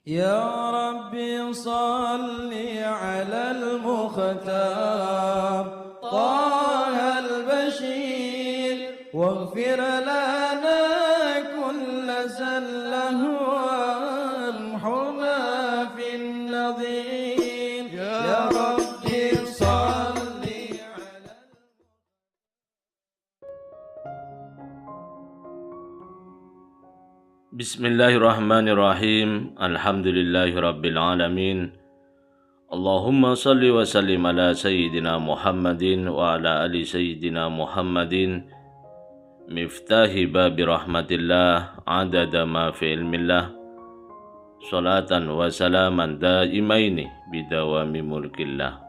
يا ربي صل على المختار طه البشير واغفر لنا كل زله وامحنا في النظير يا ربي صل على Bismillahirrahmanirrahim. Alhamdulillahirabbil alamin. Allahumma salli wa sallim ala sayyidina Muhammadin wa ala ali sayyidina Muhammadin. Miftahi babi rahmatillah adada ma fi ilmillah. Salatan wa salaman daimaini bidawami mulkillah.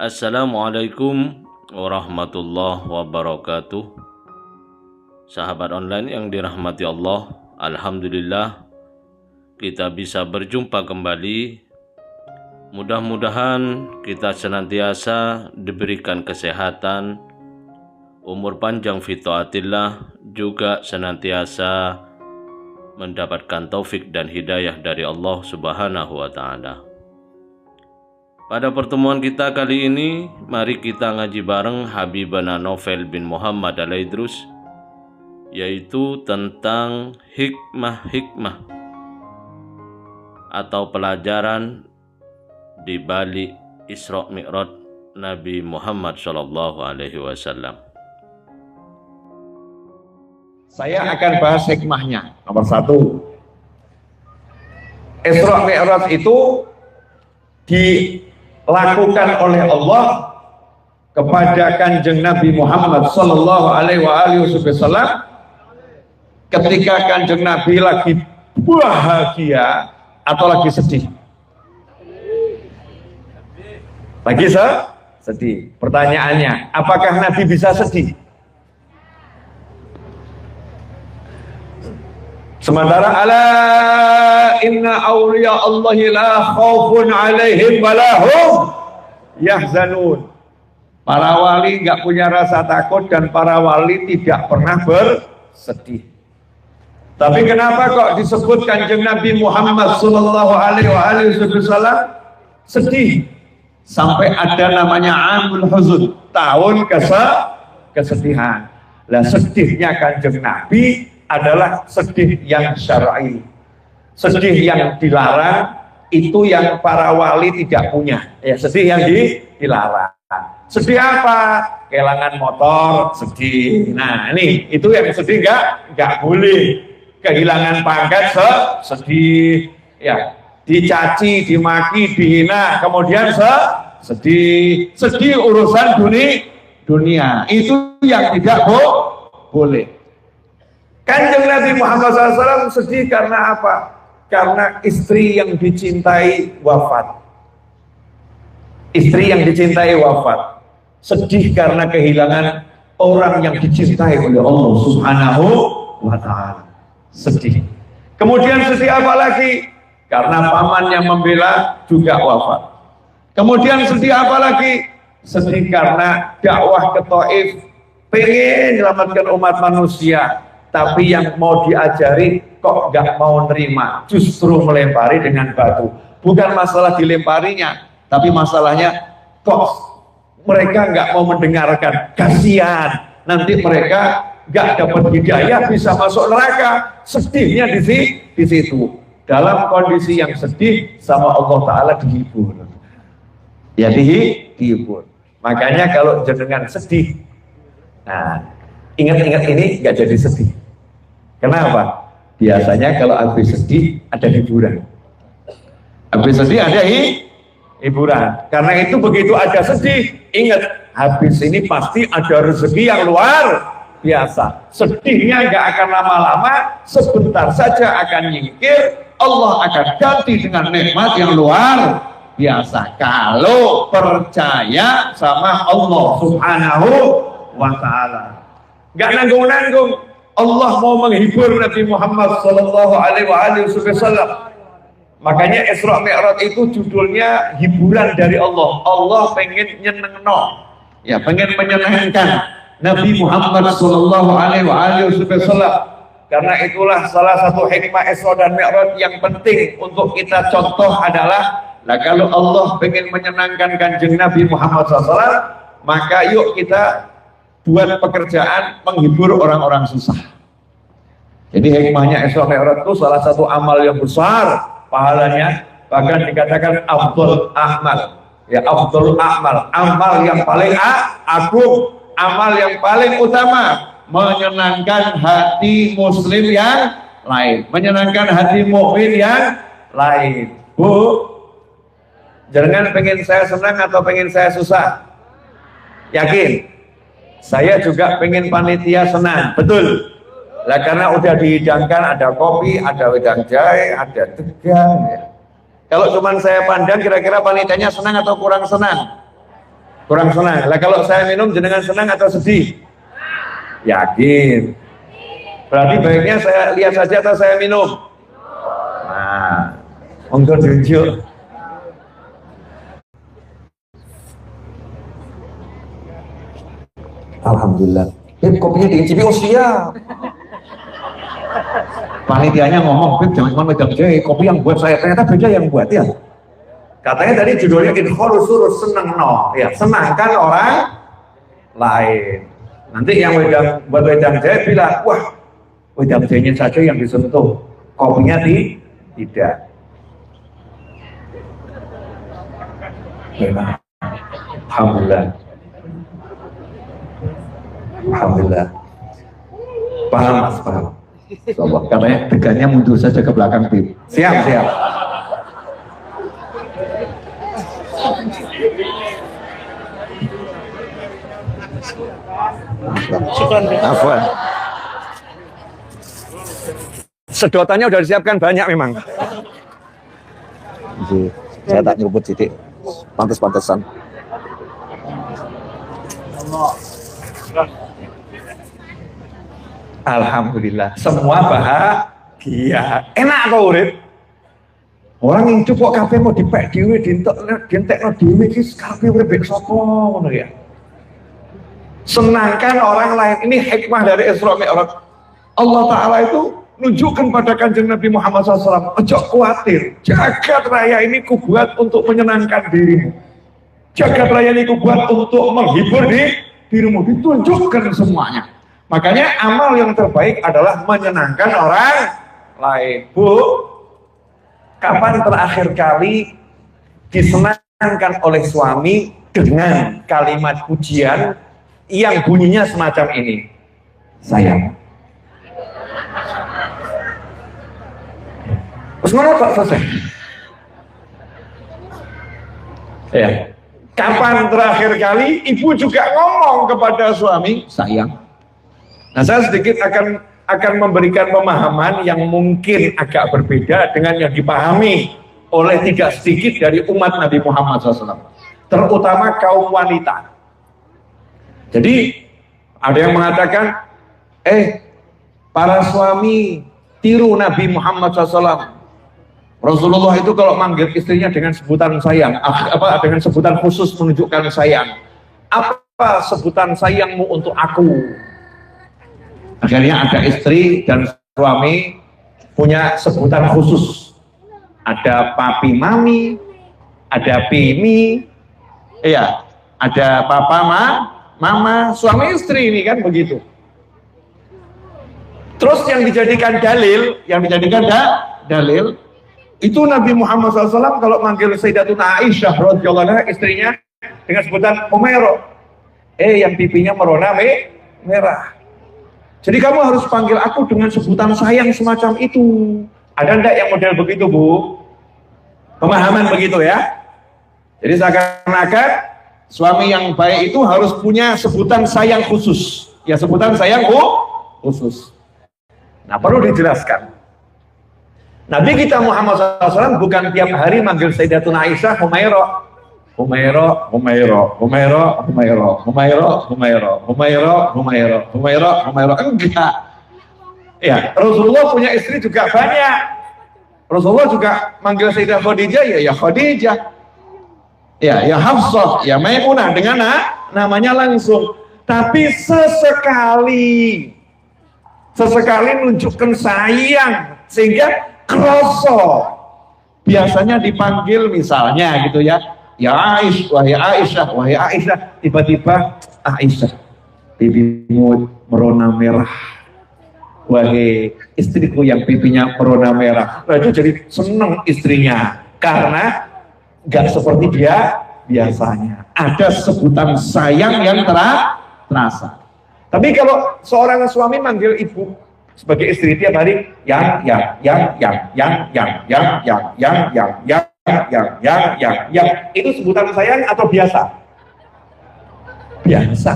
Assalamualaikum warahmatullahi wabarakatuh. Sahabat online yang dirahmati Allah, alhamdulillah kita bisa berjumpa kembali. Mudah-mudahan kita senantiasa diberikan kesehatan, umur panjang fi taatillah, juga senantiasa mendapatkan taufik dan hidayah dari Allah Subhanahu wa taala. Pada pertemuan kita kali ini, mari kita ngaji bareng Habibana Novel bin Muhammad Al-Idrus, yaitu tentang hikmah-hikmah atau pelajaran di balik Isra Mi'raj Nabi Muhammad SAW. Saya akan bahas hikmahnya. Nomor 1, Isra Mi'raj itu dilakukan oleh Allah kepada Kanjeng Nabi Muhammad SAW ketika Kanjeng Nabi lagi bahagia atau lagi sedih? Lagi sedih. Pertanyaannya, apakah Nabi bisa sedih? Sementara ala inna awliya Allahi la khawfun alaihim walahum yahzanun. Para wali nggak punya rasa takut dan para wali tidak pernah bersedih. Tapi kenapa kok disebut Kanjeng Nabi Muhammad sallallahu alaihi wasallam sedih? Sampai ada namanya Amul Huzun, tahun kesedihan. Lah sedihnya Kanjeng Nabi adalah sedih yang syar'i. Sedih yang dilarang itu yang para wali tidak punya. Ya, sedih yang dilarang. Sedih apa? Kehilangan motor, sedih. Nah, ini itu yang sedih enggak boleh. Kehilangan pangkat sedih, ya, dicaci, dimaki, dihina, kemudian sedih urusan dunia itu yang tidak boleh. Kanjeng Nabi Muhammad SAW sedih karena apa? Karena istri yang dicintai wafat. Istri yang dicintai wafat. Sedih karena kehilangan orang yang dicintai oleh Allah Subhanahu wa ta'ala. Sedih. Kemudian sedih apa lagi? Karena pamannya membela juga wafat. Kemudian sedih apa lagi? Sedih karena dakwah ke Taif, pengen menyelamatkan umat manusia, tapi yang mau diajari kok nggak mau nerima, justru melempari dengan batu. Bukan masalah dilemparinya, tapi masalahnya kok mereka nggak mau mendengarkan. Kasihan, nanti mereka nggak dapat hidayah, bisa masuk neraka. Sedihnya di situ. Dalam kondisi yang sedih sama Allah Ta'ala dihibur. Ya dihibur. Makanya kalau jenengan sedih, nah ingat-ingat ini nggak jadi sedih. Kenapa? Biasanya kalau habis sedih ada hiburan. Habis sedih ada hiburan. Karena itu begitu ada sedih, ingat habis ini pasti ada rezeki yang luar biasa. Sedihnya nggak akan lama-lama, sebentar saja akan nyingkir. Allah akan ganti dengan nikmat yang luar biasa. Kalau percaya sama Allah Subhanahu wa ta'ala. Nggak nanggung-nanggung. Allah mau menghibur Nabi Muhammad sallallahu alaihi wasallam. Makanya Isra Mi'raj itu judulnya hiburan dari Allah. Allah pengen nyenengno, ya, pengen menyenangkan Nabi Muhammad sallallahu alaihi wasallam. Karena itulah salah satu hikmah Isra dan Mi'raj yang penting untuk kita contoh adalah, nah kalau Allah ingin menyenangkan Kanjeng Nabi Muhammad SAW, maka yuk kita buat pekerjaan menghibur orang-orang susah. Jadi hikmahnya Isra Mi'raj itu salah satu amal yang besar pahalanya, bahkan dikatakan afdhal amal. Ya, afdhal amal, amal yang paling agung, amal yang paling utama, menyenangkan hati muslim yang lain, menyenangkan hati mukmin yang lain. Bu, jangan pengen saya senang atau pengen saya susah. Yakin? Saya juga pengen panitia senang, betul? Lah karena udah dihidangkan, ada kopi, ada wedang jahe, ada degan. Ya. Kalau cuman saya pandang, kira-kira panitianya senang atau kurang senang? Kurang senang. Lah kalau saya minum, jenengan senang atau sedih? Yakin? Berarti baiknya saya lihat saja atau saya minum? Nah, monggo tunjuk. Alhamdulillah. Kopinya diicipi, oh siap. Panitianya ngomong, Bib jangan cuma wedang jahe, kopi yang buat saya, ternyata beda yang buat ya. Katanya tadi judulnya Inkholusurus seneng no, ya senangkan orang lain. Nanti yang buat wedang jahe bilang, wah wedang jahenya saja yang disentuh, kopinya tidak. Memang. Alhamdulillah. Alhamdulillah. Paham mas, paham. Sobat, katanya degannya mundur saja ke belakang Bib. Siap. Afwan. Sedotannya udah disiapkan banyak memang. Saya tak nyebut titik. Pantes-pantesan. Alhamdulillah, semua bahagia. Enak kok urip. Orang yang cukup kabeh mau dipek dhewe, dientekno dhewe iki kabeh urip mek sapa ngono ya. Senangkan orang lain. Ini hikmah dari Isra Mi'raj. Allah Ta'ala itu nunjukkan pada Kanjeng Nabi Muhammad SAW, ojo khawatir, jagat raya ini kubuat untuk menyenangkan dirimu, jagat raya ini kubuat untuk menghibur dirimu, ditunjukkan semuanya. Makanya amal yang terbaik adalah menyenangkan orang lain. Bu, kapan terakhir kali disenangkan oleh suami dengan kalimat pujian yang bunyinya semacam ini? Sayang. Terus mana tak selesai? Ya. Kapan terakhir kali ibu juga ngomong kepada suami sayang? Nah, saya sedikit akan memberikan pemahaman yang mungkin agak berbeda dengan yang dipahami oleh tidak sedikit dari umat Nabi Muhammad SAW, terutama kaum wanita. Jadi ada yang mengatakan, para suami tiru Nabi Muhammad SAW. Rasulullah itu kalau manggil istrinya dengan sebutan sayang, dengan sebutan khusus menunjukkan sayang. Apa sebutan sayangmu untuk aku? Akhirnya ada istri dan suami punya sebutan khusus. Ada papi mami, ada pimi, ada papa mama, suami istri ini kan begitu. Terus yang dijadikan dalil itu Nabi Muhammad SAW kalau manggil Sayyidatuna Aisyah radhiyallahu anha istrinya dengan sebutan Umairah. Yang pipinya merona merah. Jadi kamu harus panggil aku dengan sebutan sayang semacam itu. Ada enggak yang model begitu, Bu? Pemahaman begitu ya? Jadi seakan-akan suami yang baik itu harus punya sebutan sayang khusus. Ya, sebutan sayang khusus. Nah, perlu dijelaskan. Nabi kita Muhammad SAW bukan tiap hari manggil Sayyidatuna Aisyah Humairah. Enggak. Ya, Rasulullah punya istri juga banyak. Rasulullah juga manggil Sayyidah Khadijah ya Khadijah. Ya Hafsah, ya Maimunah dengan namanya langsung. Tapi sesekali sesekali nunjukkan sayang sehingga kroso. Biasanya dipanggil misalnya gitu ya, ya Aisyah, wahai Aisyah, tiba-tiba Aisyah, pipimu merona merah, wahai istriku yang pipinya merona merah. Nah, itu jadi seneng istrinya karena nggak seperti dia biasanya. Ada sebutan sayang yang terasa. Tapi kalau seorang suami manggil ibu sebagai istri tiap hari, yang, itu sebutan sayang atau biasa? Biasa.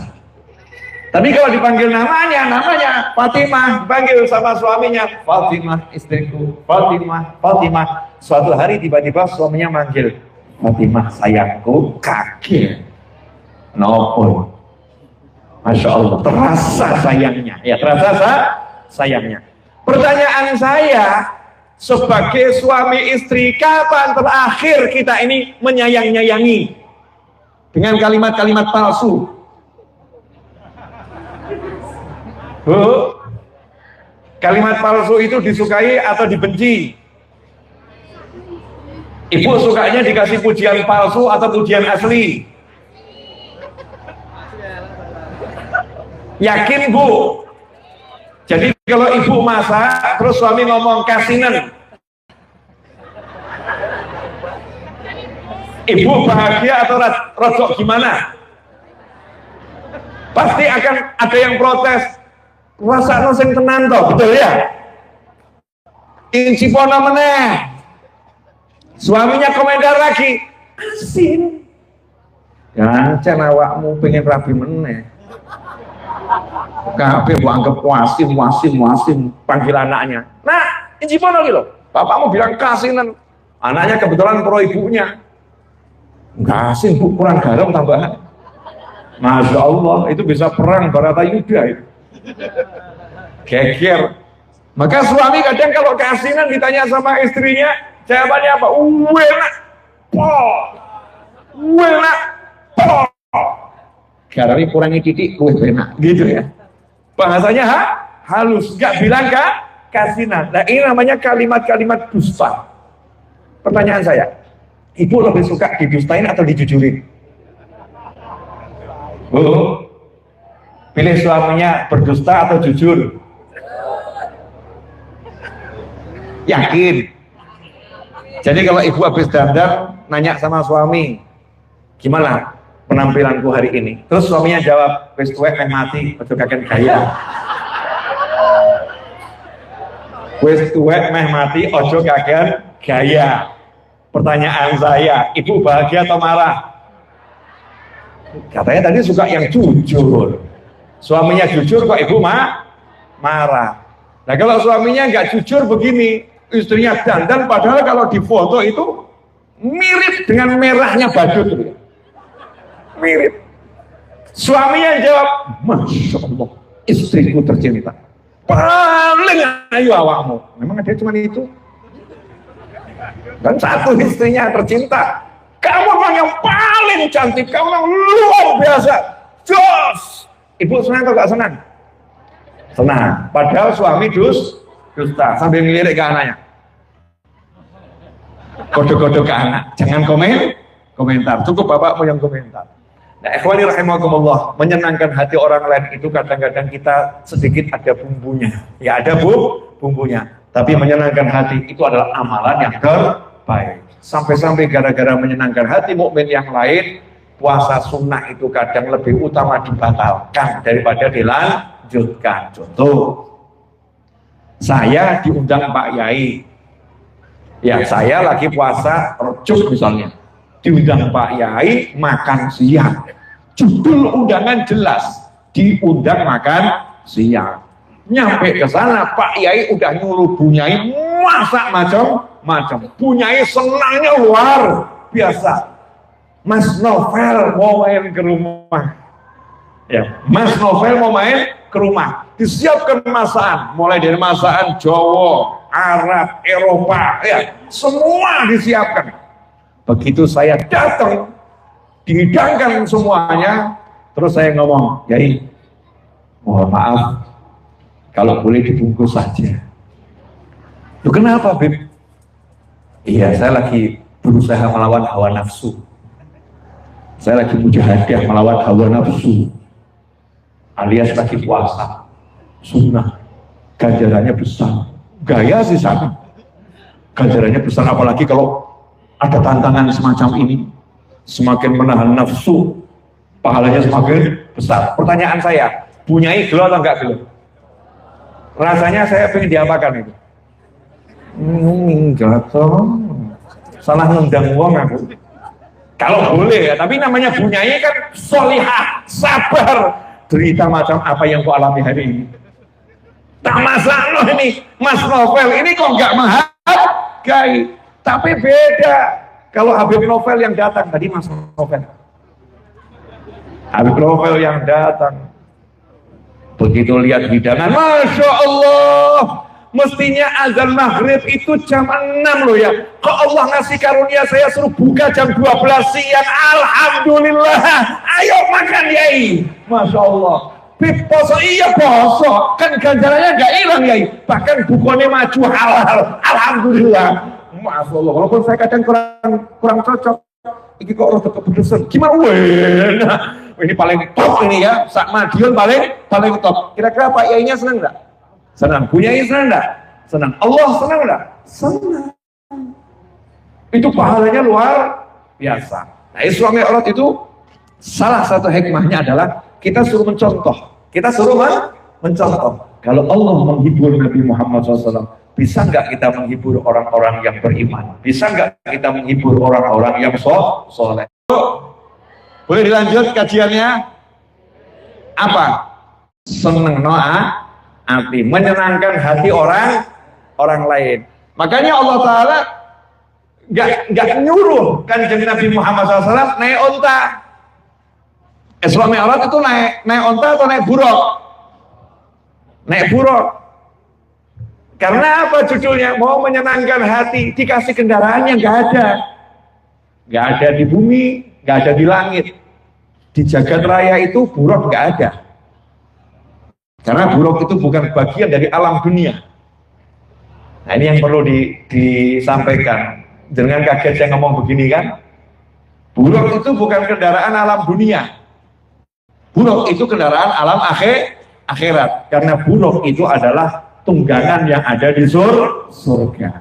Tapi kalau dipanggil namanya Fatimah, dipanggil sama suaminya, Fatimah istriku, Fatimah. Suatu hari tiba-tiba suaminya manggil, Fatimah sayangku, kaget. Nopo. Masya Allah, terasa sayangnya. Ya, terasa sayangnya. Pertanyaan saya, sebagai suami istri, kapan terakhir kita ini menyayang-nyayangi dengan kalimat-kalimat palsu? Bu, kalimat palsu itu disukai atau dibenci? Ibu sukanya dikasih pujian palsu atau pujian asli? Yakin, Bu? Jadi kalau ibu masak, terus suami ngomong kasinan, ibu bahagia atau rojok gimana? Pasti akan ada yang protes. Rasanya sing tenan toh, betul ya? Inci pono meneh. Suaminya komentar lagi, asin. Gancen awakmu pengen rabi meneh. Kabeh anggap wasim panggil anaknya. Nah, inci pono gitu. Bapakmu bilang kasinan. Anaknya kebetulan pro ibunya. Enggak asin, Bu, kurang garam tambahan. Masya Allah, itu bisa perang Baratayuda itu. Geger. Maka suami kadang kalau kasinan ditanya sama istrinya, jawabannya apa? Enak. Enak. Garami kurangi titik, kue enak, gitu ya. Bahasanya halus, nggak bilang kasinan. Nah, ini namanya kalimat-kalimat dusta. Pertanyaan saya, ibu lebih suka didustain atau dijujurin? Bu, pilih suaminya berdusta atau jujur? Yakin? Jadi kalau ibu habis dandan nanya sama suami, gimana penampilanku hari ini? Terus suaminya jawab, wis tuwek meh mati, ojo kaken gaya. Wis tuwek meh mati, ojo kaken gaya. Pertanyaan saya, ibu bahagia atau marah? Katanya tadi suka yang jujur. Suaminya jujur kok ibu marah. Nah kalau suaminya nggak jujur begini, istrinya dandan padahal kalau di foto itu mirip dengan merahnya badut. Mirip. Suaminya jawab, Masya Allah, istriku tercinta, paling ayu awakmu. Memang ada cuma itu? Dan satu istrinya tercinta, kamu memang yang paling cantik, kamu yang luar biasa, jos. Ibu senang atau gak senang? Senang. Padahal suami dusta, sambil ngelirik ke anaknya. Kode-kode ke anak, jangan komentar, cukup bapakmu yang komentar. Nah, ikhwani rahimakumullah, menyenangkan hati orang lain itu kadang-kadang kita sedikit ada bumbunya. Ya ada bumbunya. Tapi menyenangkan hati itu adalah amalan yang terbaik. Sampai-sampai gara-gara menyenangkan hati mukmin yang lain, puasa sunnah itu kadang lebih utama dibatalkan daripada dilanjutkan. Contoh, saya diundang Pak Yai. Ya, saya lagi puasa Rejab misalnya. Diundang Pak Yai makan siang. Judul undangan jelas, diundang makan siang. Nyampe ke sana Pak Yai udah nyuruh Bu Nyai masak macam-macam. Bu Nyai senangnya luar biasa. Mas Novel mau main ke rumah. Ya, Mas Novel mau main ke rumah. Disiapkan masakan, mulai dari masakan Jawa, Arab, Eropa, ya, semua disiapkan. Begitu saya datang, dihidangkan semuanya, terus saya ngomong, Yai, mohon maaf, Kalau boleh dibungkus saja. Loh kenapa, Beb? Iya, saya lagi berusaha melawan hawa nafsu. Saya lagi mujahadah melawan hawa nafsu. Alias lagi puasa. Sunnah. Ganjarannya besar. Gaya sih sana. Ganjarannya besar, apalagi kalau ada tantangan semacam ini. Semakin menahan nafsu, pahalanya semakin besar. Pertanyaan saya, bunyai gelo atau enggak gelo? Rasanya saya pengen diapakan itu? Jatuh. Salah ngundang uang aku. Kalau boleh ya, tapi namanya bunyai kan solihah, sabar. Derita macam apa yang kau alami hari ini. Tak masalah ini, Mas Novel ini kok nggak menghargai. Tapi beda. Kalau Habib Novel yang datang, tadi Mas Novel. Habib Novel yang datang. Begitu lihat hidangan, Masya Allah. Mestinya azan maghrib itu jam 6 loh ya. Kok Allah ngasih karunia saya suruh buka jam 12 siang. Alhamdulillah. Ayo makan Yai. Masya Allah. Bib poso, iya poso. Kan ganjarannya nggak hilang Yai. Bahkan bukunya maju halal. Alhamdulillah. Masya Allah. Walaupun saya kadang kurang cocok. Ini kok orang tetap berdosen. Gimana? Ini paling top ini ya. Sak Madiun paling top. Kira-kira Pak Yainya senang nggak? Senang. Bunyai senang enggak? Senang. Allah senang enggak? Senang. Itu pahalanya luar biasa. Nah, Isra Mi'raj itu salah satu hikmahnya adalah kita suruh mencontoh. Kita suruh mencontoh. Kalau Allah menghibur Nabi Muhammad SAW, bisa enggak kita menghibur orang-orang yang beriman? Bisa enggak kita menghibur orang-orang yang soleh? Boleh dilanjut kajiannya? Apa? Seneng noa. Arti menyenangkan hati orang lain. Makanya Allah Ta'ala nggak nyuruh Kanjeng Nabi Muhammad SAW naik onta. Isra Mi'raj itu naik onta atau naik buruk? Naik buruk. Karena apa judulnya? Mau menyenangkan hati, dikasih kendaraan yang nggak ada. Nggak ada di bumi, nggak ada di langit. Di jagat raya itu buruk nggak ada. Karena buruk itu bukan bagian dari alam dunia. Nah ini yang perlu disampaikan. Jangan kaget saya ngomong begini kan. Buruk itu bukan kendaraan alam dunia. Buruk itu kendaraan alam akhirat. Karena buruk itu adalah tunggangan yang ada di surga.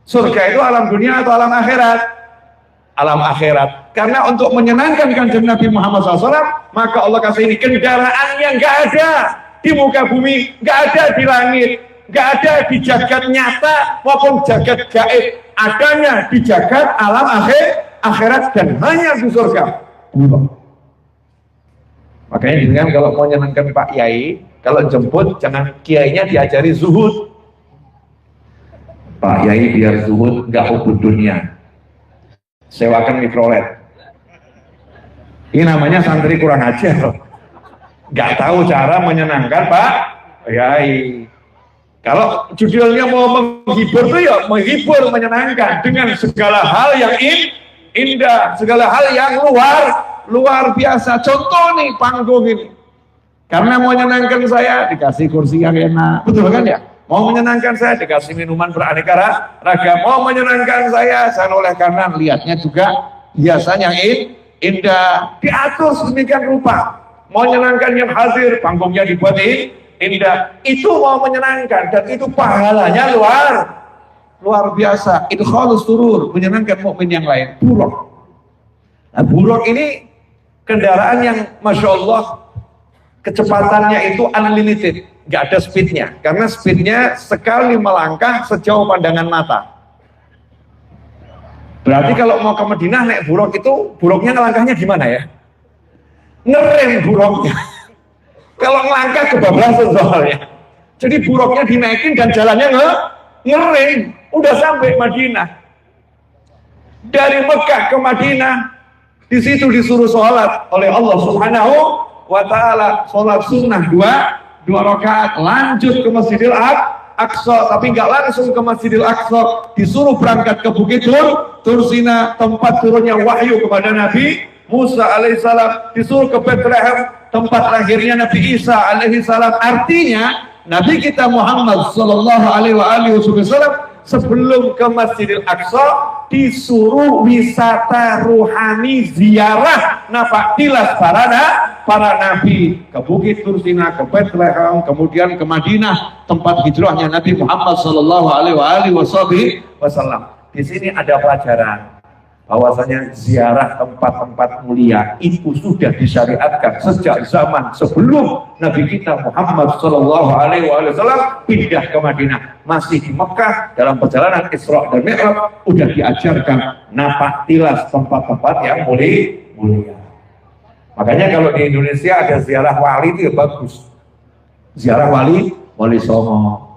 Surga itu alam dunia atau alam akhirat? Alam akhirat. Karena untuk menyenangkan Kanjeng Nabi Muhammad SAW, maka Allah kasih ini kendaraan yang nggak ada di muka bumi, nggak ada di langit, nggak ada di jagat nyata maupun jagat gaib, adanya di jagat alam akhirat dan hanya di surga. Makanya jangan kalau mau menyenangkan Pak Yai, kalau jemput jangan kiainya diajari zuhud. Pak Yai biar zuhud, nggak ubud dunia, sewakan mikrolet. Ini namanya santri kurang ajar. Gak tahu cara menyenangkan Pak Yai. Kalau judulnya mau menghibur tuh ya menghibur, menyenangkan dengan segala hal yang indah, segala hal yang luar biasa. Contoh nih panggung ini. Karena mau menyenangkan saya dikasih kursi yang enak, betul kan ya? Mau menyenangkan saya dikasih minuman beraneka ragam. Mau menyenangkan saya oleh karena lihatnya juga hiasan yang indah, diatur sedemikian rupa. Mau menyenangkan yang hadir, panggungnya dibuat indah. Itu mau menyenangkan dan itu pahalanya luar biasa. Itu khalus surur, menyenangkan mukmin yang lain. Buruk. Nah, buruk ini kendaraan yang Masya Allah kecepatannya itu unlimited, nggak ada speednya. Karena speednya sekali melangkah sejauh pandangan mata. Berarti kalau mau ke Madinah naik buruk itu, buruknya ngelangkahnya gimana ya? Ngerem buruknya. Kalau ngelangkah kebablasan soalnya. Jadi buruknya dinaikin dan jalannya ngerem. Udah sampai Madinah. Dari Mekah ke Madinah, di situ disuruh sholat oleh Allah Subhanahu wa Ta'ala. Sholat sunnah dua rakaat. Lanjut ke Masjidil Aqsa, tapi nggak langsung ke Masjidil Aqsa. Disuruh berangkat ke Bukit Tursina, tempat turunnya wahyu kepada Nabi Musa alaihissalam. Disuruh ke Bethlehem, tempat lahirnya Nabi Isa alaihissalam. Artinya Nabi kita Muhammad sallallahu alaihi wasallam sebelum ke Masjidil Aqsa disuruh wisata ruhani, ziarah nafak tilas para nabi ke Bukit Tursina, ke Bethlehem, kemudian ke Madinah, tempat hijrahnya Nabi Muhammad sallallahu alaihi wasallam. Di sini ada pelajaran bahwasanya ziarah tempat-tempat mulia itu sudah disyariatkan sejak zaman sebelum Nabi kita Muhammad sallallahu alaihi wasallam pindah ke Madinah. Masih di Mekah dalam perjalanan Isra dan Mi'raj sudah diajarkan napak tilas tempat-tempat yang mulia. Makanya kalau di Indonesia ada ziarah wali itu ya bagus. Ziarah wali Songo.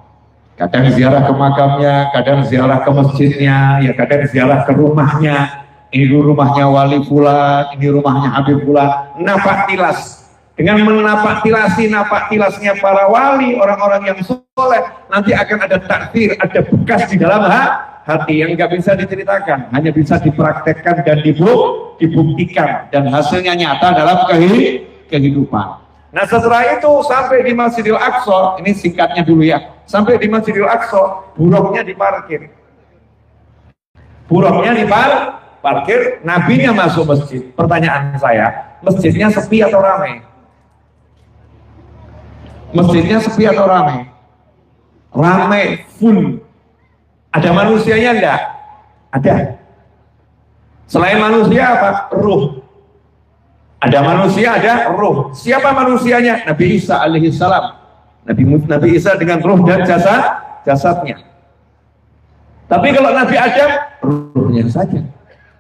Kadang ziarah ke makamnya, kadang ziarah ke masjidnya, ya kadang ziarah ke rumahnya. Ini rumahnya wali pula, ini rumahnya Habib pula. Napak tilas. Dengan menapak tilasnya para wali, orang-orang yang soleh, nanti akan ada takdir, ada bekas di dalam hati yang nggak bisa diceritakan, hanya bisa dipraktekkan dan dibuktikan, dan hasilnya nyata dalam kehidupan. Nah setelah itu sampai di Masjidil Aqsa, ini singkatnya dulu ya. Sampai di Masjidil Aqsa, buruknya diparkir. Nabinya masuk masjid. Pertanyaan saya, masjidnya sepi atau ramai? Masjidnya sepi atau ramai? Ramai, full. Ada manusianya enggak? Ada. Selain manusia apa? Ruh. Ada manusia, ada ruh. Siapa manusianya? Nabi Isa alaihi salam. Nabi Isa dengan ruh dan jasadnya. Tapi kalau Nabi Adam, ruhnya saja.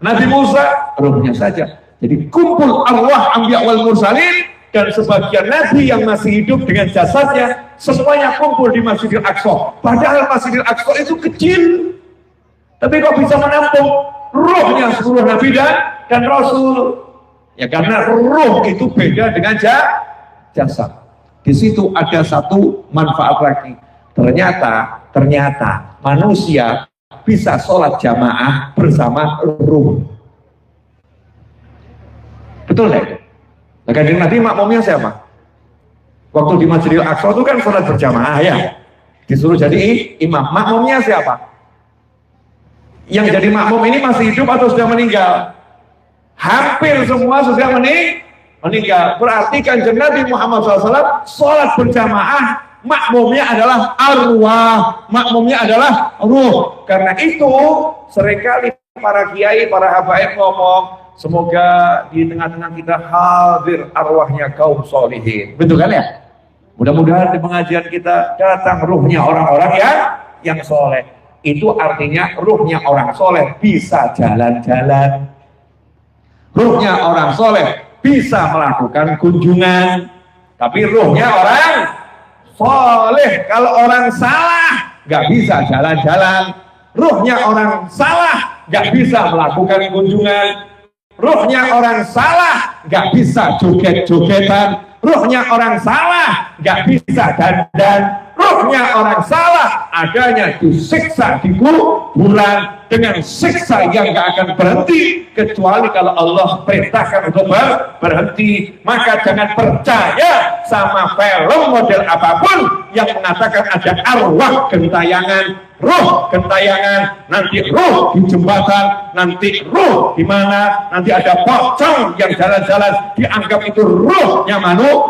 Nabi Musa, ruhnya saja. Jadi kumpul arwah anbiya wal mursalin, dan sebagian nabi yang masih hidup dengan jasadnya, semuanya kumpul di Masjidil Aqsa. Padahal Masjidil Aqsa itu kecil, tapi kok bisa menampung ruhnya seluruh nabi dan rasul. Ya karena ruh itu beda dengan jasad. Di situ ada satu manfaat lagi. Ternyata manusia bisa sholat jamaah bersama ruh. Betul deh. Nah, Kanjeng Nabi makmumnya siapa? Waktu di Masjidil Aqsa itu kan sholat berjamaah ya. Disuruh jadi imam. Makmumnya siapa? Yang jadi makmum ini masih hidup atau sudah meninggal? Hampir semua sudah meninggal. Berarti Kanjeng Nabi Muhammad SAW sholat berjamaah, makmumnya adalah arwah, makmumnya adalah ruh. Karena itu seringkali para kiai, para habaib ngomong, semoga di tengah-tengah kita hadir arwahnya kaum solihin. Betul kan ya? Mudah-mudahan di pengajian kita datang ruhnya orang-orang yang soleh. Itu artinya ruhnya orang soleh bisa jalan-jalan. Ruhnya orang soleh bisa melakukan kunjungan, tapi ruhnya orang soleh. Kalau orang salah nggak bisa jalan-jalan. Ruhnya orang salah nggak bisa melakukan kunjungan. Ruhnya orang salah nggak bisa joget-jogetan. Ruhnya orang salah nggak bisa dandan. Ruhnya orang salah adanya disiksa di kuburan dengan siksa yang gak akan berhenti kecuali kalau Allah perintahkan untuk berhenti. Maka jangan percaya sama film model apapun yang mengatakan ada arwah gentayangan, ruh gentayangan, nanti ruh di jembatan, nanti ruh di mana, nanti ada pocong yang jalan-jalan dianggap itu ruhnya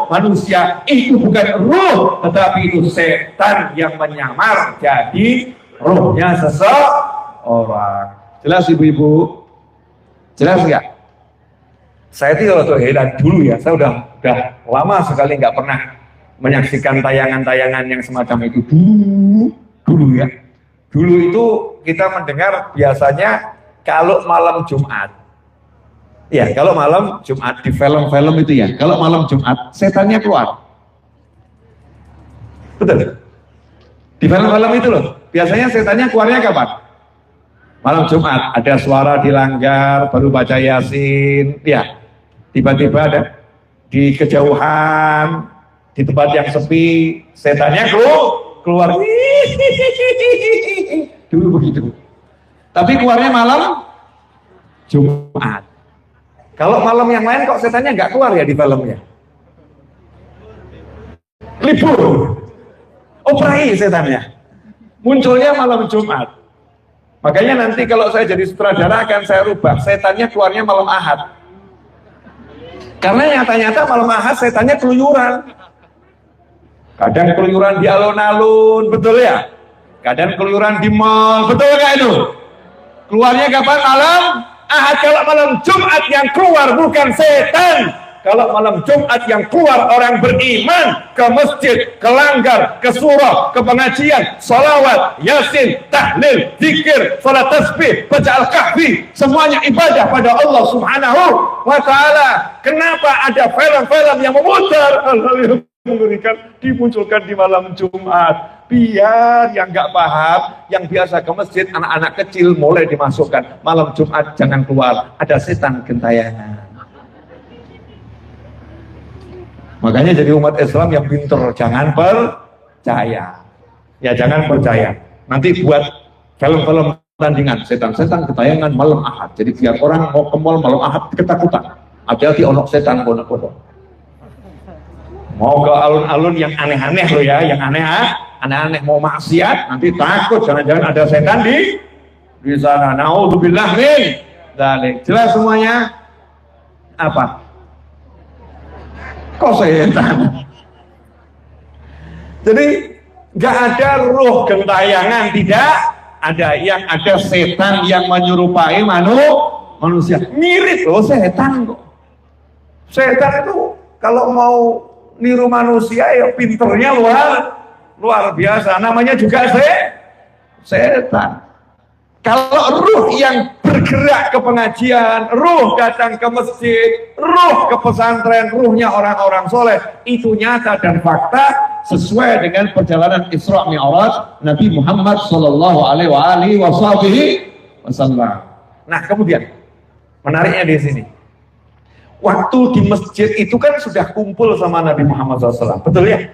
manusia. Itu bukan ruh, tetapi itu setan yang menyamar jadi ruhnya seseorang. Jelas ibu-ibu? Jelas nggak? Saya itu waktu heran dulu ya, saya udah lama sekali nggak pernah menyaksikan tayangan-tayangan yang semacam itu dulu ya. Dulu itu kita mendengar biasanya kalau malam Jumat, ya kalau malam Jumat di film-film itu ya, kalau malam Jumat setannya keluar. Betul? Di film-film itu loh, biasanya setannya keluarnya kapan? Malam Jumat, ada suara dilanggar, baru baca Yasin, ya. Tiba-tiba ada di kejauhan, di tempat yang sepi, setannya keluar. Dulu begitu. Tapi keluarnya malam Jumat. Kalau malam yang lain kok setannya nggak keluar ya di filmnya? Libur. operai setannya. Munculnya malam Jumat. Makanya nanti kalau saya jadi sutradara akan saya rubah, setannya keluarnya malam Ahad. Karena nyata-nyata malam Ahad setannya keluyuran. Kadang keluyuran di alun-alun, betul ya? Kadang keluyuran di mall, betul nggak itu? Keluarnya kapan? Malam Ahad. Kalau malam Jumat yang keluar bukan setan. Kalau malam Jumat yang keluar orang beriman ke masjid, ke langgar, ke surah, ke pengajian, salawat, yasin, tahlil, zikir, salat tasbih, baca al-kahfi, semuanya ibadah pada Allah Subhanahu wa ta'ala. Kenapa ada film-film yang memutar hal-hal yang mengerikan dimunculkan di malam Jumat? Biar yang nggak paham, yang biasa ke masjid, anak-anak kecil mulai dimasukkan malam Jumat jangan keluar, ada setan gentayangan. Makanya jadi umat Islam yang pinter, jangan percaya. Ya jangan percaya. Nanti buat film-film tandingan setan-setan ketayangan malam Ahad. Jadi biar orang mau ke mall malam Ahad ketakutan. Hati-hati onok setan bono-bono. Mau ke alun-alun yang aneh-aneh loh ya, yang aneh-aneh mau maksiat, nanti takut jangan-jangan ada setan di sana. Naudzubillah min dzalik. Jelas semuanya? Apa? Kok setan? Jadi nggak ada ruh gentayangan, tidak ada. Yang ada setan yang menyerupai manusia. Mirip loh setan kok. Setan itu kalau mau niru manusia ya pinternya luar biasa. Namanya juga setan. Kalau ruh yang bergerak ke pengajian, ruh datang ke masjid, ruh ke pesantren, ruhnya orang-orang soleh, itu nyata dan fakta sesuai dengan perjalanan Isra Mi'raj Nabi Muhammad Sallallahu Alaihi Wasallam. Nah kemudian menariknya di sini, waktu di masjid itu kan sudah kumpul sama Nabi Muhammad SAW, betul ya?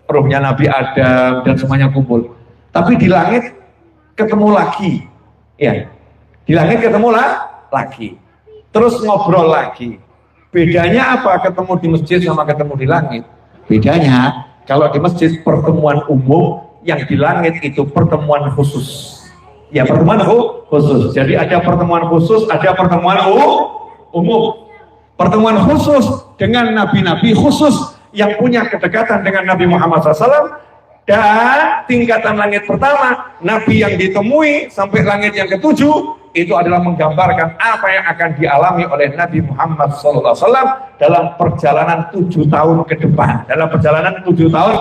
Ruhnya Nabi Adam dan semuanya kumpul. Tapi di langit ketemu lagi. Ya, di langit ketemu lagi, terus ngobrol lagi. Bedanya apa ketemu di masjid sama ketemu di langit? Bedanya kalau di masjid pertemuan umum, yang di langit itu pertemuan khusus. Ya pertemuan khusus. Jadi ada pertemuan khusus, ada pertemuan umum. Pertemuan khusus dengan nabi-nabi khusus yang punya kedekatan dengan Nabi Muhammad SAW. Dan tingkatan langit pertama, Nabi yang ditemui sampai langit yang ke-7 itu adalah menggambarkan apa yang akan dialami oleh Nabi Muhammad SAW dalam perjalanan 7 tahun ke depan. Dalam perjalanan 7 tahun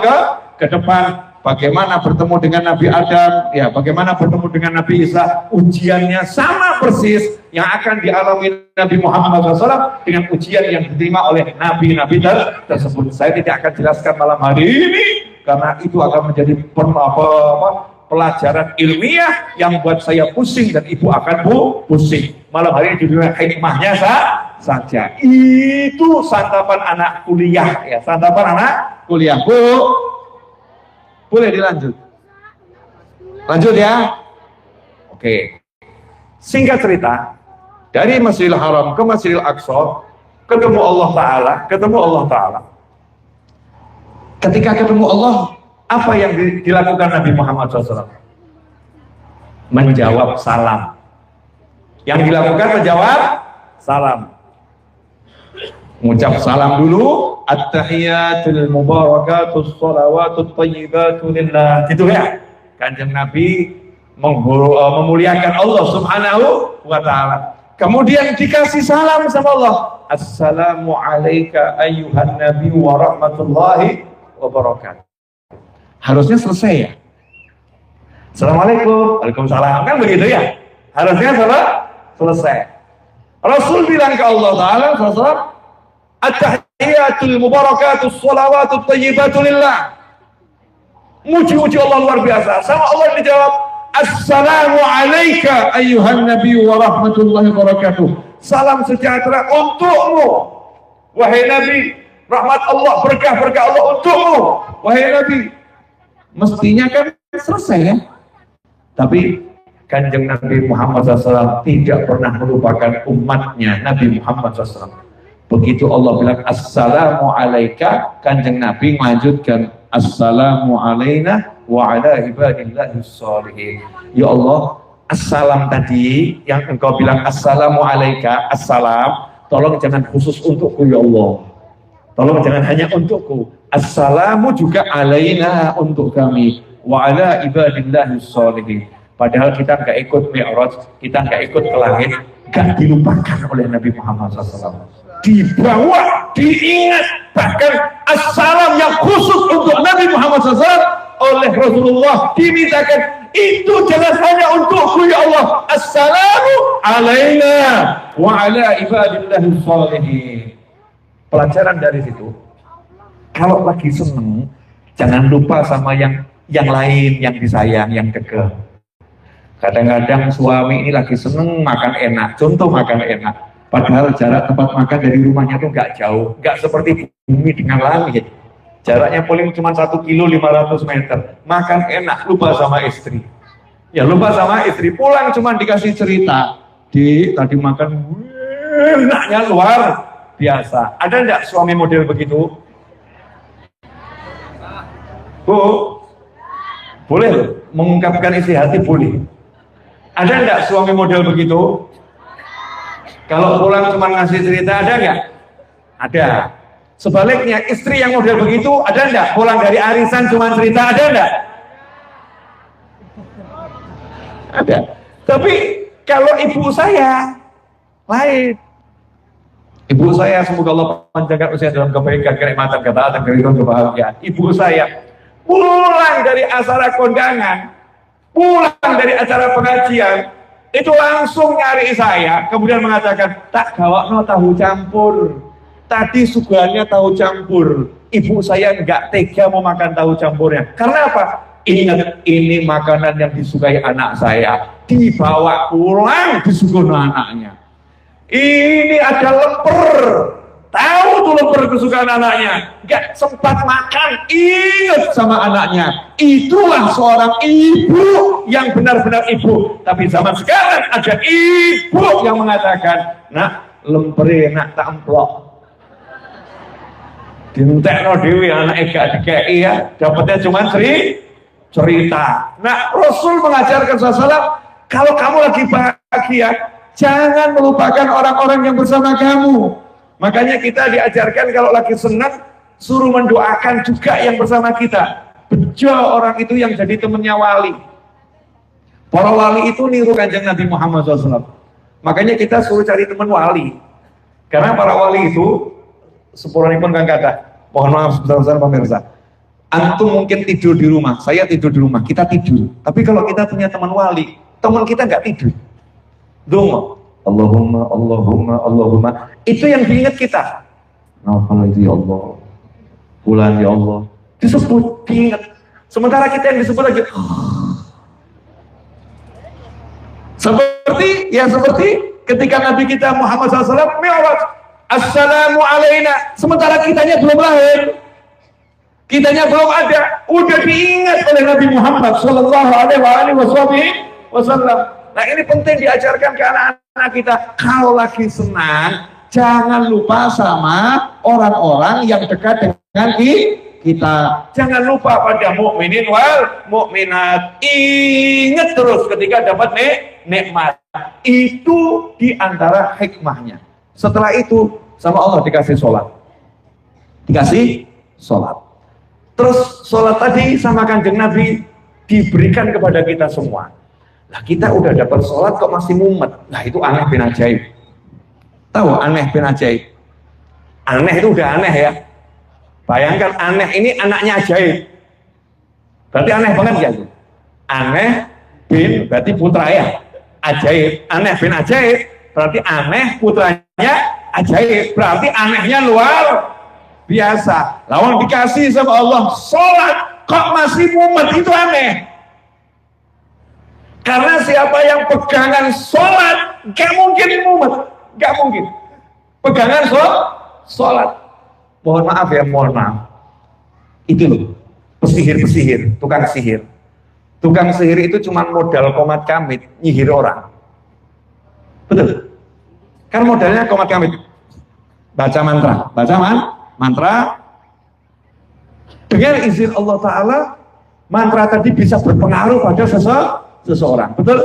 ke depan, bagaimana bertemu dengan Nabi Adam, ya bagaimana bertemu dengan Nabi Isa, ujiannya sama persis yang akan dialami Nabi Muhammad SAW dengan ujian yang diterima oleh nabi-nabi tersebut. Saya tidak akan jelaskan malam hari ini, karena itu akan menjadi pelajaran ilmiah yang buat saya pusing dan ibu akan pusing. Malam hari ini judulnya hikmahnya saja. Itu santapan anak kuliah ya, santapan anak kuliah. Bu, boleh dilanjut? Lanjut ya? Oke. Singkat cerita, dari Masjidil Haram ke Masjidil Aqsa, ketemu Allah Ta'ala. Ketika ketemu Allah, apa yang dilakukan Nabi Muhammad SAW? Menjawab salam. Yang dilakukan menjawab salam. Mengucap salam dulu. At-tahiyatul mubarakatus salawatut tayyibatu lillah. Gitu ya. Kanjeng Nabi memuliakan Allah Subhanahu wa ta'ala. Kemudian dikasih salam sama Allah. Assalamu alayka ayyuhan nabi wa rahmatullahi wabarakatuh. Harusnya selesai ya. Assalamualaikum, waalaikumsalam, kan begitu ya. Harusnya selesai. Rasul bilang ke Allah Ta'ala, at-tahiyatul mubarakatus salawatut tayyibatu lillah. Muji-muji Allah luar biasa. Sama Allah dijawab, assalamu alayka ayyuhan nabi wa rahmatullahi wabarakatuh. Salam sejahtera untukmu, wahai Nabi. Rahmat Allah, berkah-berkah Allah untukmu, wahai Nabi. Mestinya kan selesai ya. Tapi Kanjeng Nabi Muhammad SAW tidak pernah melupakan umatnya Nabi Muhammad SAW. Begitu Allah bilang assalamu alaika, Kanjeng Nabi melanjutkan Assalamu alaina wa ala ibadillahis sholihin. Ya Allah, assalam tadi yang engkau bilang assalamu alaika, assalam, tolong jangan khusus untukku ya Allah. Tolong jangan hanya untukku. Assalamu juga alaina, untuk kami, wa ala ibadillahis sholihin. Padahal kita nggak ikut Mi'raj, kita nggak ikut ke langit, nggak dilupakan oleh Nabi Muhammad SAW. Dibawa, diingat, bahkan assalam yang khusus untuk Nabi Muhammad SAW oleh Rasulullah dimintakan, itu jangan hanya untukku ya Allah. Assalamu alaina wa ala ibadillahis sholihin. Pelajaran dari situ, kalau lagi seneng, jangan lupa sama yang lain, yang disayang, yang dekat. Kadang-kadang suami ini lagi seneng makan enak, contoh makan enak, padahal jarak tempat makan dari rumahnya tuh nggak jauh, nggak seperti bumi dengan langit. Jaraknya paling cuma 1 kilo 500 meter. Makan enak, lupa sama istri. Ya lupa sama istri, pulang cuma dikasih cerita. Tadi makan enaknya luar biasa. Ada enggak suami model begitu? Bu, boleh loh, mengungkapkan isi hati boleh. Ada enggak suami model begitu? Kalau pulang cuma ngasih cerita, ada enggak? Ada. Sebaliknya, istri yang model begitu, ada enggak? Pulang dari arisan cuma cerita, ada enggak? Ada. Tapi kalau ibu saya lain. Ibu saya, semoga Allah panjangkan usia dalam kebaikan, kenikmatan, ketaatan, keridhaan, kebahagiaan. Ibu saya pulang dari acara kondangan, pulang dari acara pengajian, itu langsung nyari saya, kemudian mengatakan, tak gawakno tahu campur. Tadi suguhannya tahu campur. Ibu saya nggak tega mau makan tahu campurnya. Karena apa? Ingat, ini makanan yang disukai anak saya. Dibawa pulang disuguhno anaknya. Ini ada lemper. Tahu tuh lemper kesukaan anaknya. Nggak sempat makan, ingat sama anaknya. Itulah seorang ibu yang benar-benar ibu. Tapi zaman sekarang ada ibu yang mengatakan, nak, lempere nak tak emplok. Dintekno dhewe anake gak dikeki ya, dapatnya cuma cerita. Nah, Rasul mengajarkan SAW, kalau kamu lagi bahagia, jangan melupakan orang-orang yang bersama kamu. Makanya kita diajarkan kalau lagi senang, suruh mendoakan juga yang bersama kita. Bejo orang itu yang jadi temannya wali. Para wali itu niru Kanjeng Nabi Muhammad SAW. Makanya kita suruh cari teman wali. Karena para wali itu, sepurwanipun kang kata, mohon maaf sebesar-besar pemirsa. Antum mungkin tidur di rumah, saya tidur di rumah, kita tidur. Tapi kalau kita punya teman wali, teman kita nggak tidur. Doa, Allahumma, Allahumma, Allahumma. Itu yang diingat kita. Nafal itu ya Allah, bulan ya Allah, disebut, diingat. Sementara kita yang disebut lagi. Seperti ketika Nabi kita Muhammad SAW Mi'raj. Assalamu alaina, sementara kitanya belum lahir, kitanya belum ada, udah diingat oleh Nabi Muhammad Sallallahu Alaihi Wasallam. Nah, ini penting diajarkan ke anak-anak kita. Kalau lagi senang, jangan lupa sama orang-orang yang dekat dengan kita. Jangan lupa pada mukminin wal mukminat. Ingat terus ketika dapat nikmat. Itu diantara hikmahnya. Setelah itu sama Allah dikasih sholat. Dikasih sholat. Terus sholat tadi sama Kanjeng Nabi diberikan kepada kita semua. Nah, kita udah dapat sholat kok masih mumet. Nah, itu aneh bin ajaib. Tahu aneh bin ajaib? Aneh itu udah aneh ya. Bayangkan aneh ini anaknya ajaib. Berarti aneh banget ya. Aneh bin berarti putra ya. Ajaib. Aneh bin ajaib berarti aneh putranya ajaib. Berarti anehnya luar biasa. Lawan dikasih sama Allah sholat kok masih mumet, itu aneh. Karena siapa yang pegangan sholat gak mungkin mumet, gak mungkin. Pegangan sholat. Mohon maaf ya, mohon maaf. Itu loh, pesihir, tukang sihir. Tukang sihir itu cuma modal komat kamit, nyihir orang. Betul? Kan modalnya komat kamit. Baca mantra, mantra. Dengan izin Allah Ta'ala, mantra tadi bisa berpengaruh pada seseorang. Betul?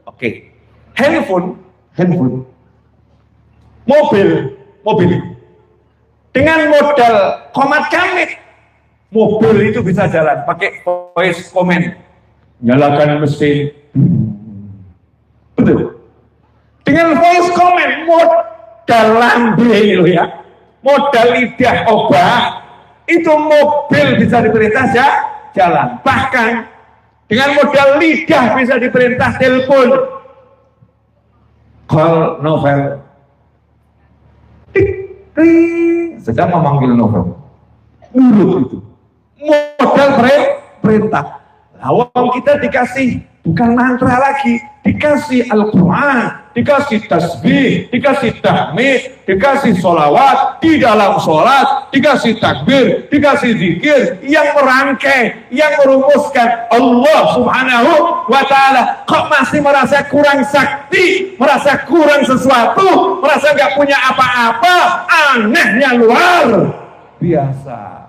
Oke. Handphone, mobil. Dengan modal komat kamit, mobil itu bisa jalan pakai voice comment. Nyalakan mesin. Betul. Dengan voice comment, modal lambe loh ya. Modal lidah obat, itu mobil bisa diperintah jalan. Bahkan dengan modal lidah bisa diperintah telepon. Call Novel. Sedang memanggil Novel. Nurut itu. Modal perintah. Awam kita dikasih bukan mantra lagi, dikasih Al-Quran, dikasih tasbih, dikasih tahmid, dikasih sholawat di dalam sholat, dikasih takbir, dikasih zikir yang merangkai, yang merumuskan Allah Subhanahu wa Ta'ala. Kok masih merasa kurang sakti, merasa kurang sesuatu, merasa nggak punya apa-apa? Anehnya luar biasa.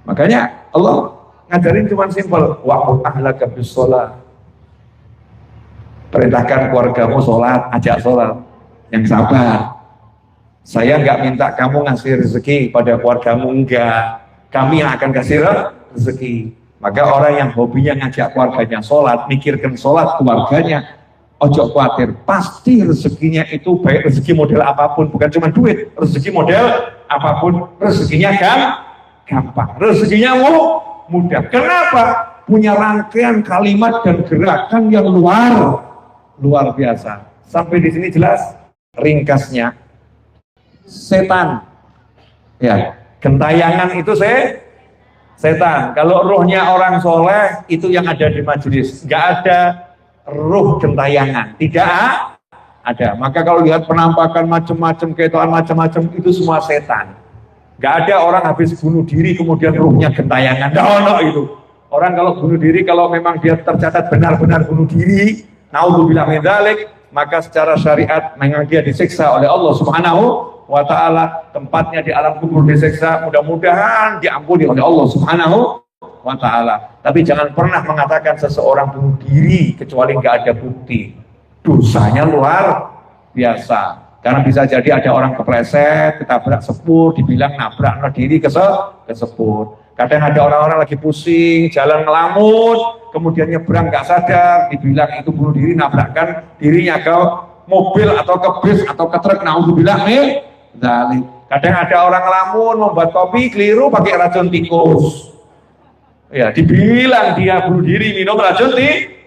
Makanya Allah ngajarin cuma simpel, wa'mur ahlaka bis shalah. Perintahkan keluargamu sholat, ajak sholat. Yang sabar. Saya nggak minta kamu ngasih rezeki pada keluargamu, enggak. Kami yang akan kasih rezeki. Maka orang yang hobinya ngajak keluarganya sholat, mikirkan sholat keluarganya, ojo khawatir, pasti rezekinya itu baik rezeki model apapun, bukan cuma duit, rezeki model apapun, rezekinya gampang, rezekinya mudah. Kenapa? Punya rangkaian kalimat dan gerakan yang luar biasa. Sampai di sini jelas ringkasnya. Setan, ya, gentayangan itu setan. Kalau rohnya orang soleh itu yang ada di majelis, nggak ada roh gentayangan, tidak ada. Maka kalau lihat penampakan macam-macam, keitoan macam-macam, itu semua setan. Gak ada orang habis bunuh diri kemudian ruhnya gentayangan. No, itu. Orang kalau bunuh diri, kalau memang dia tercatat benar-benar bunuh diri, naudzubillah min dzalik, maka secara syariat memang dia disiksa oleh Allah Subhanahu wa Ta'ala. Tempatnya di alam kubur disiksa, mudah-mudahan diampuni oleh Allah Subhanahu wa Ta'ala. Tapi jangan pernah mengatakan seseorang bunuh diri kecuali nggak ada bukti. Dosanya luar biasa. Karena bisa jadi ada orang kepleset, ketabrak sepur, dibilang nabrak diri ke sepur. Kadang ada orang-orang lagi pusing, jalan ngelamun, kemudian nyebrang nggak sadar, dibilang itu bunuh diri, nabrakkan dirinya ke mobil atau ke bis atau ke truk, naudzubillah min dzalik. Kadang ada orang ngelamun, membuat kopi, keliru pakai racun tikus. Ya, dibilang dia bunuh diri minum racun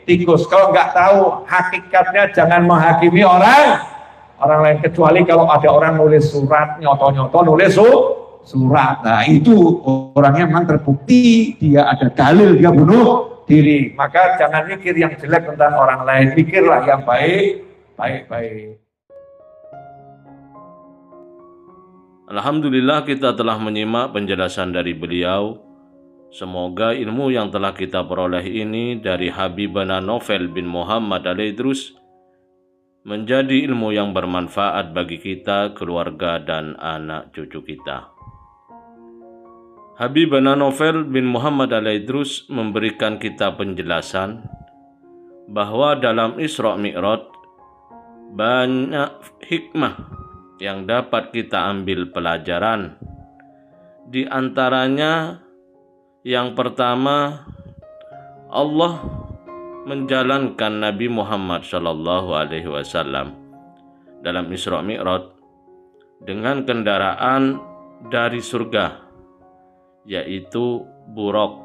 tikus. Kalau nggak tahu hakikatnya, jangan menghakimi orang lain, kecuali kalau ada orang nulis surat, nyoto-nyoto nulis surat. Nah itu orangnya memang terbukti dia ada dalil dia bunuh diri. Maka jangan mikir yang jelek tentang orang lain, pikirlah yang baik. Alhamdulillah kita telah menyimak penjelasan dari beliau. Semoga ilmu yang telah kita peroleh ini dari Habibana Novel bin Muhammad Al-Idrus menjadi ilmu yang bermanfaat bagi kita, keluarga, dan anak cucu kita. Habibana Novel bin Muhammad Al-Idrus memberikan kita penjelasan bahwa dalam Isra Mi'raj banyak hikmah yang dapat kita ambil pelajaran. Di antaranya yang pertama, Allah menjalankan Nabi Muhammad SAW dalam Isra Mi'raj dengan kendaraan dari surga, yaitu buraq.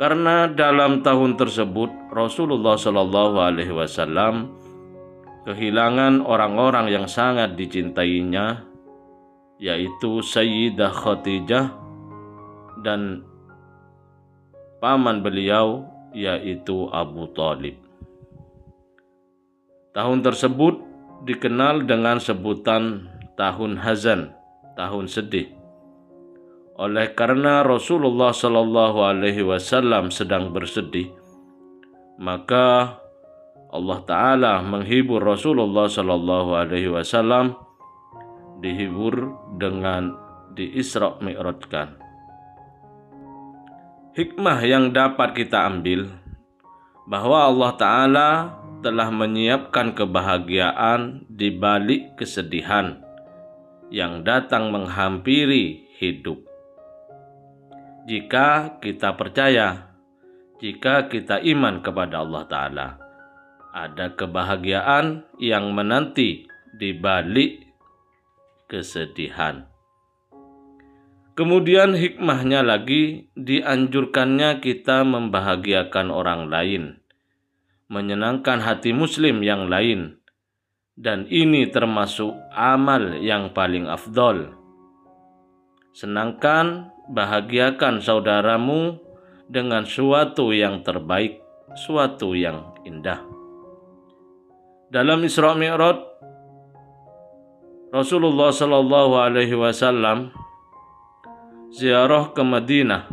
Karena dalam tahun tersebut Rasulullah SAW kehilangan orang-orang yang sangat dicintainya, yaitu Sayyidah Khadijah dan paman beliau, yaitu Abu Thalib. Tahun tersebut dikenal dengan sebutan tahun hazan, tahun sedih. Oleh karena Rasulullah SAW sedang bersedih, maka Allah Ta'ala menghibur Rasulullah SAW, dihibur dengan di Isra Mi'rajkan. Hikmah yang dapat kita ambil bahwa Allah Ta'ala telah menyiapkan kebahagiaan di balik kesedihan yang datang menghampiri hidup. Jika kita percaya, jika kita iman kepada Allah Ta'ala, ada kebahagiaan yang menanti di balik kesedihan. Kemudian hikmahnya lagi, dianjurkannya kita membahagiakan orang lain, menyenangkan hati muslim yang lain, dan ini termasuk amal yang paling afdol. Senangkan, bahagiakan saudaramu dengan suatu yang terbaik, suatu yang indah. Dalam Isra Mi'raj, Rasulullah Shallallahu Alaihi Wasallam ziarah ke Madinah,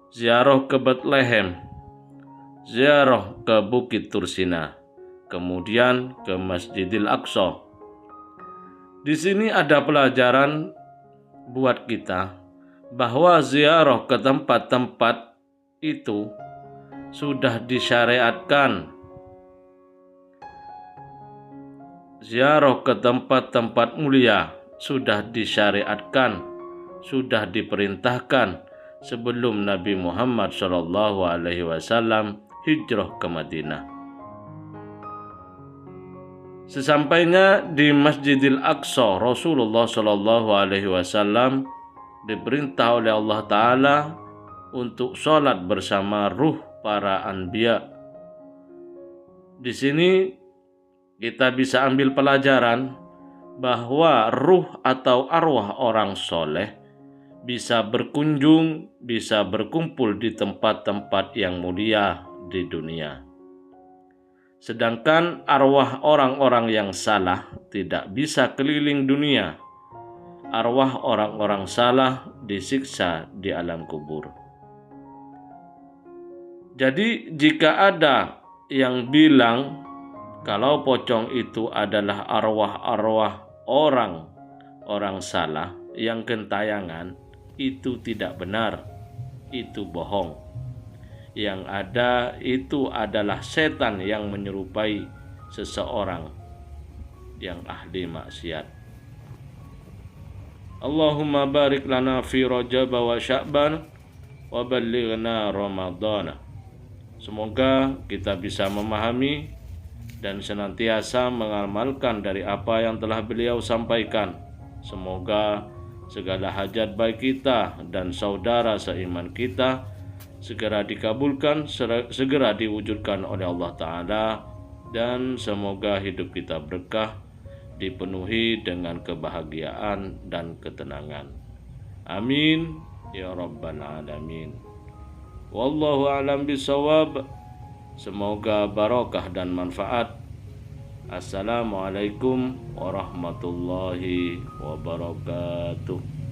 ziarah ke Bethlehem, ziarah ke Bukit Tursina, kemudian ke Masjidil Aqsa. Di sini ada pelajaran buat kita bahwa ziarah ke tempat-tempat itu sudah disyariatkan. Ziarah ke tempat-tempat mulia sudah disyariatkan, sudah diperintahkan sebelum Nabi Muhammad SAW hijrah ke Madinah. Sesampainya di Masjidil Aqsa, Rasulullah SAW diperintah oleh Allah Ta'ala untuk sholat bersama ruh para anbiya. Di sini kita bisa ambil pelajaran bahwa ruh atau arwah orang soleh bisa berkunjung, bisa berkumpul di tempat-tempat yang mulia di dunia. Sedangkan arwah orang-orang yang salah tidak bisa keliling dunia. Arwah orang-orang salah disiksa di alam kubur. Jadi jika ada yang bilang kalau pocong itu adalah arwah-arwah orang salah yang gentayangan, itu tidak benar, itu bohong. Yang ada itu adalah setan yang menyerupai seseorang yang ahli maksiat. Allahumma barik lana fi Rajab wa Sya'ban wa ballighna Ramadhan. Semoga kita bisa memahami dan senantiasa mengamalkan dari apa yang telah beliau sampaikan. Semoga segala hajat baik kita dan saudara seiman kita segera dikabulkan, segera diwujudkan oleh Allah Ta'ala, dan semoga hidup kita berkah, dipenuhi dengan kebahagiaan dan ketenangan. Amin ya rabbal alamin. Wallahu a'lam bishawab. Semoga barokah dan manfaat. Assalamualaikum warahmatullahi wabarakatuh.